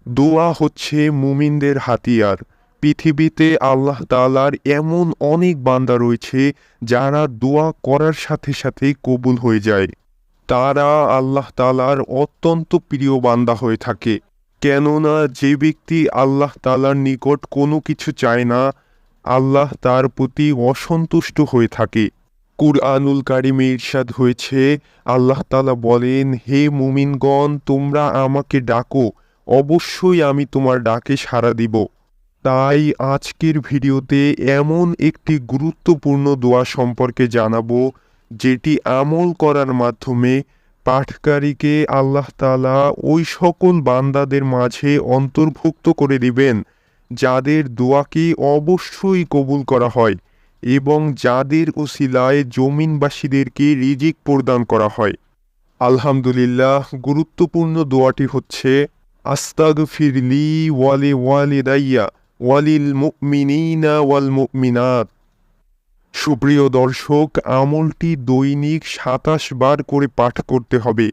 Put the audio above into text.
দোয়া হচ্ছে মুমিনদের হাতিয়ার। পৃথিবীতে আল্লাহ তাআলার এমন অনেক বান্দা রয়েছে যারা দোয়া করার সাথে সাথেই কবুল হয়ে যায়। তারা আল্লাহ তাআলার অত্যন্ত প্রিয় বান্দা হয়ে থাকে। কেননা যে ব্যক্তি আল্লাহ তাআলার নিকট কোনো কিছু চায় না, আল্লাহ তার প্রতি অসন্তুষ্ট হয়ে থাকে। কুরআনুল কারিমে ইরশাদ হয়েছে, আল্লাহ তাআলা বলেন, হে মুমিনগণ, তোমরা আমাকে ডাকো, অবশ্যই আমি তোমার ডাকে সাড়া দিব। তাই আজকের ভিডিওতে এমন একটি গুরুত্বপূর্ণ দোয়া সম্পর্কে জানাবো, যেটি আমল করার মাধ্যমে পাঠকারীকে আল্লাহ তাআলা ওই সকল বান্দাদের মাঝে অন্তর্ভুক্ত করে দিবেন যাদের দোয়াকে অবশ্যই কবুল করা হয় এবং যাদের উসিলায় জমিনবাসীদেরকে রিজিক প্রদান করা হয়। আলহামদুলিল্লাহ, গুরুত্বপূর্ণ দোয়াটি হচ্ছে, আস্তাগফিরলি ওয়ালি ওয়ালিদাইয়া ওয়ালিল মুমিনিনা ওয়াল মুমিনাত। সুপ্রিয় দর্শক, আমলটি দৈনিক ২৭ বার করে পাঠ করতে হবে।